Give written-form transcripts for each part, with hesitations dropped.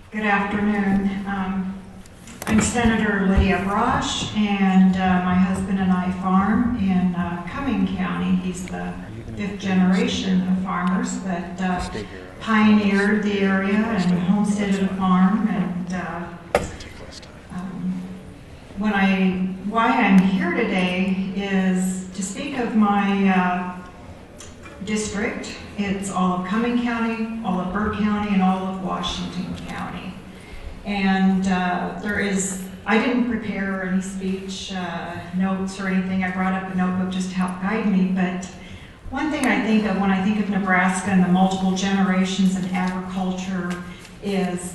Good afternoon. I'm Senator Lydia Brasch, and my husband and I farm in Cumming County. He's the fifth generation of farmers that pioneered the area and homesteaded a farm. And why I'm here today is to speak of my district. It's all of Cumming County, all of Burt County, and all of Washington County. And I didn't prepare any speech notes or anything. I brought up a notebook just to help guide me. But one thing I think of when I think of Nebraska and the multiple generations in agriculture is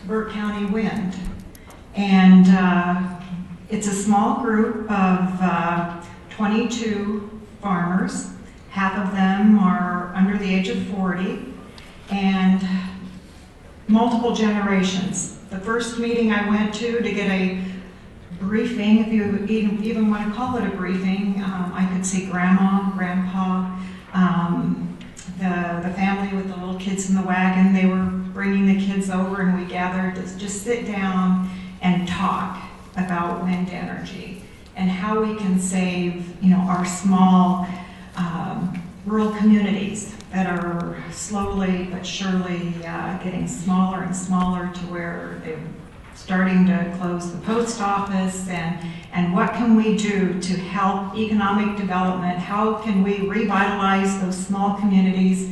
Burt County Wind. And it's a small group of 22 farmers. Half of them are under the age of 40, and multiple generations. The first meeting I went to get a briefing, if you even want to call it a briefing, I could see Grandma, Grandpa, the family with the little kids in the wagon. They were bringing the kids over, and we gathered to just sit down and talk about wind energy and how we can save, our small rural communities that are slowly but surely getting smaller and smaller to where they're starting to close the post office, and what can we do to help economic development? How can we revitalize those small communities?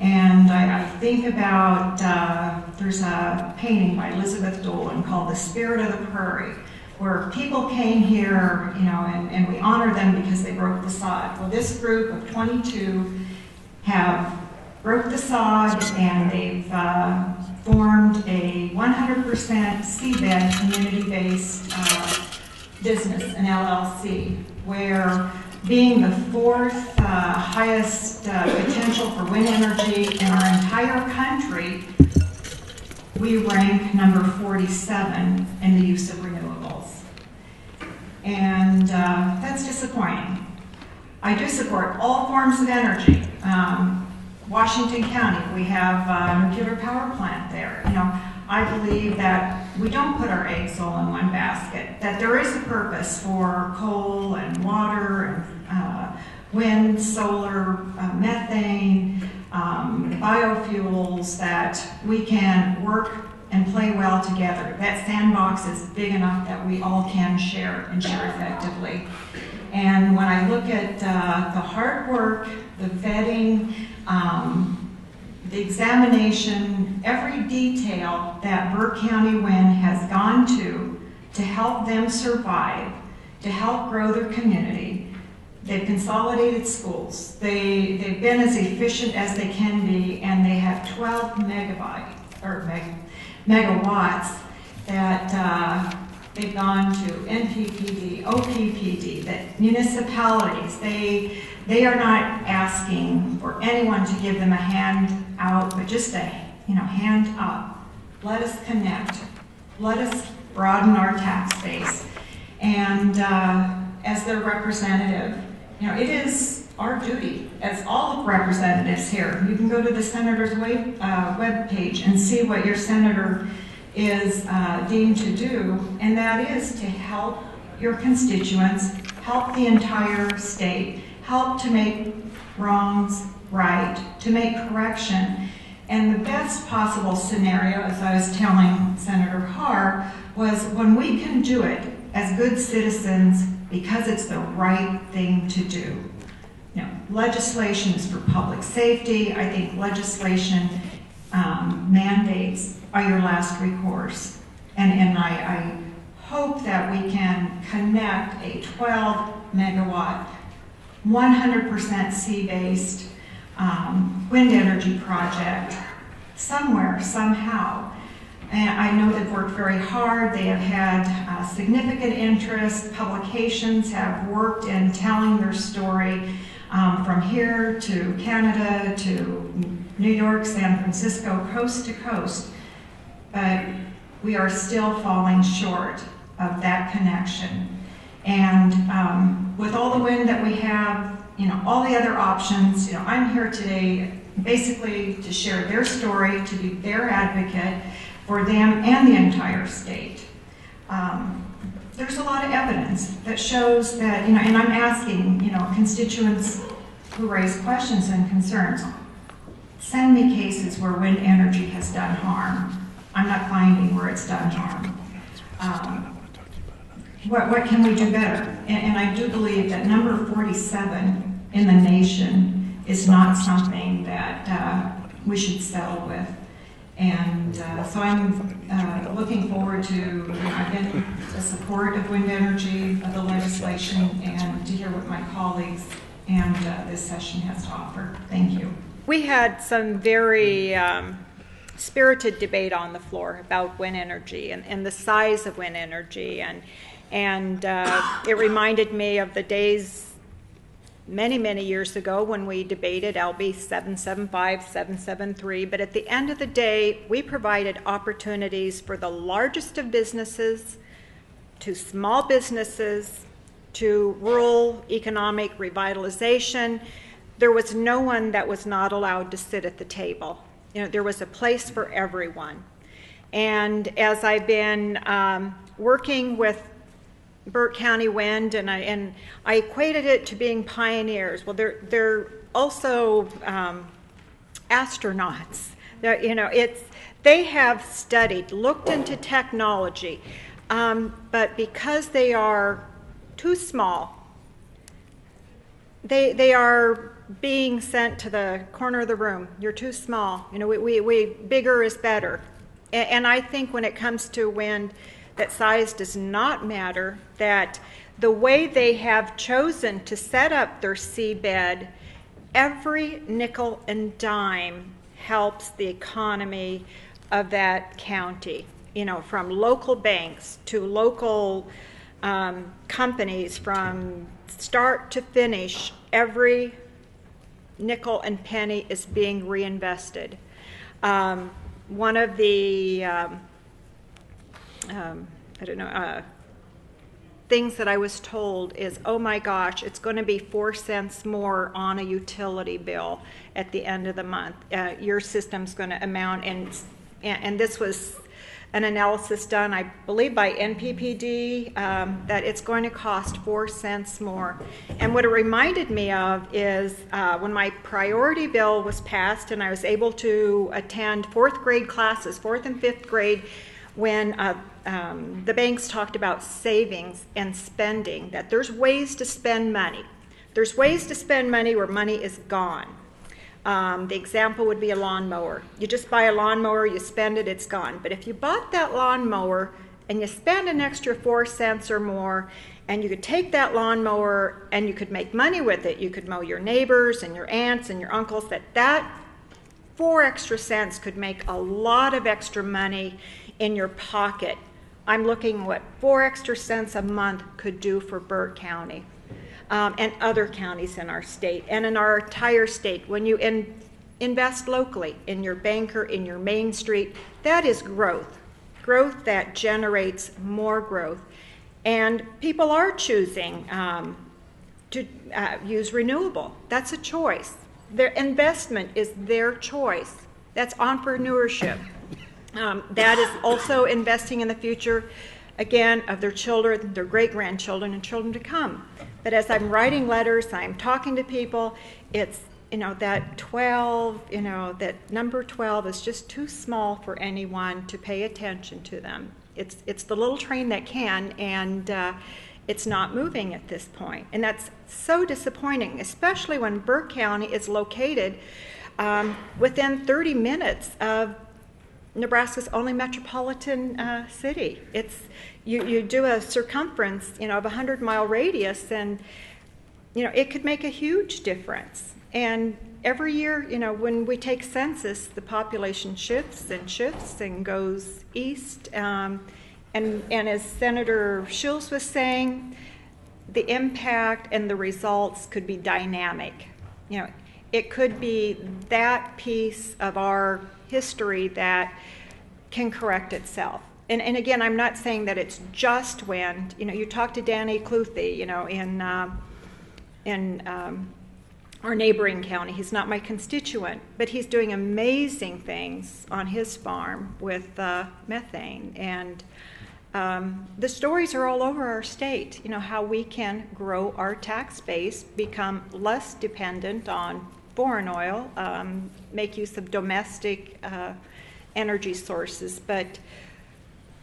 And I think about, there's a painting by Elizabeth Dolan called The Spirit of the Prairie, where people came here, and we honor them because they broke the sod. Well, this group of 22 have broke the sod, and they've formed a 100% seabed community-based business, an LLC, where being the fourth highest potential for wind energy in our entire country, we rank number 47 in the use of renewables. And that's disappointing. I do support all forms of energy. Washington County, we have a nuclear power plant there. I believe that we don't put our eggs all in one basket, that there is a purpose for coal and water and wind, solar, methane, biofuels, that we can work and play well together. That sandbox is big enough that we all can share and share effectively. And when I look at the hard work, the vetting, the examination, every detail that Burt County Wind has gone to help them survive, to help grow their community. They've consolidated schools. They've been as efficient as they can be, and they have 12 megawatts that they've gone to NPPD, OPPD, that municipalities, they are not asking for anyone to give them a hand out, but just a hand up. Let us connect. Let us broaden our tax base. And as their representative, it is our duty as all of representatives here. You can go to the senator's web page and see what your senator is deemed to do, and that is to help your constituents, help the entire state, help to make wrongs right, to make correction. And the best possible scenario, as I was telling Senator Harr, was when we can do it as good citizens because it's the right thing to do. Legislation is for public safety. I think legislation mandates are your last recourse. And I hope that we can connect a 12 megawatt, 100% sea-based wind energy project somewhere, somehow. And I know they've worked very hard. They have had significant interest. Publications have worked in telling their story from here to Canada to New York, San Francisco, coast to coast. But we are still falling short of that connection. And with all the wind that we have, all the other options, I'm here today basically to share their story, to be their advocate for them and the entire state. There's a lot of evidence that shows that, and I'm asking, constituents who raise questions and concerns, send me cases where wind energy has done harm. I'm not finding where it's done harm. What can we do better? And I do believe that number 47 in the nation is not something that we should settle with. And so I'm looking forward to, I've been the support of wind energy, of the legislation, and to hear what my colleagues and this session has to offer. Thank you. We had some very spirited debate on the floor about wind energy and the size of wind energy, and it reminded me of the days many, many years ago when we debated LB 775, 773, but at the end of the day, we provided opportunities for the largest of businesses, to small businesses, to rural economic revitalization. There was no one that was not allowed to sit at the table. There was a place for everyone. And as I've been working with Burt County Wind, and I equated it to being pioneers. Well, they're also astronauts. They have studied, looked into technology, but because they are too small, they are being sent to the corner of the room. You're too small. We bigger is better. And I think when it comes to wind, that size does not matter, that the way they have chosen to set up their seabed, every nickel and dime helps the economy of that county. From local banks to local companies, from start to finish, every nickel and penny is being reinvested. One of the things that I was told is, oh my gosh, it's going to be 4 cents more on a utility bill at the end of the month. Your system's going to amount, and this was an analysis done, I believe, by NPPD, that it's going to cost 4 cents more. And what it reminded me of is when my priority bill was passed and I was able to attend 4th grade classes, 4th and 5th grade, when the banks talked about savings and spending, that there's ways to spend money. There's ways to spend money where money is gone. The example would be a lawnmower. You just buy a lawnmower, you spend it, it's gone. But if you bought that lawnmower and you spend an extra 4 cents or more, and you could take that lawnmower and you could make money with it, you could mow your neighbors and your aunts and your uncles, that 4 extra cents could make a lot of extra money in your pocket. I'm looking what 4 extra cents a month could do for Burt County and other counties in our state and in our entire state. When you invest locally in your banker, in your Main Street, that is growth that generates more growth. And people are choosing to use renewable. That's a choice. Their investment is their choice. That's entrepreneurship. That is also investing in the future, again, of their children, their great-grandchildren, and children to come. But as I'm writing letters, I'm talking to people, it's, that 12, that number 12 is just too small for anyone to pay attention to them. It's the little train that can, and it's not moving at this point. And that's so disappointing, especially when Burt County is located within 30 minutes of Nebraska's only metropolitan city. You do a circumference, of a 100-mile radius, and it could make a huge difference. And every year, when we take census, the population shifts and goes east. And as Senator Schultz was saying, the impact and the results could be dynamic. It could be that piece of our history that can correct itself. And again, I'm not saying that it's just wind. You talk to Danny Cluthy, in or neighboring county. He's not my constituent, but he's doing amazing things on his farm with methane. And the stories are all over our state, you know, how we can grow our tax base, become less dependent on foreign oil, make use of domestic energy sources. But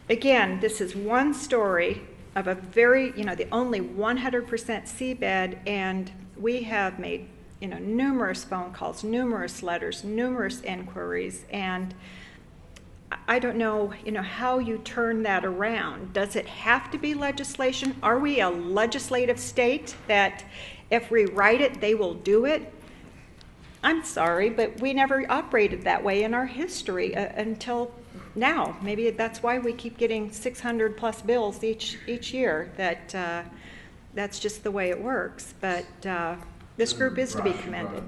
again, this is one story of a very, you know, the only 100% seabed, and we have made, you know, numerous phone calls, numerous letters, numerous inquiries, and I don't know, you know, how you turn that around. Does it have to be legislation? Are we a legislative state that if we write it, they will do it? I'm sorry, but we never operated that way in our history until now. Maybe that's why we keep getting 600 plus bills each year. That's just the way it works. But this group is to be commended.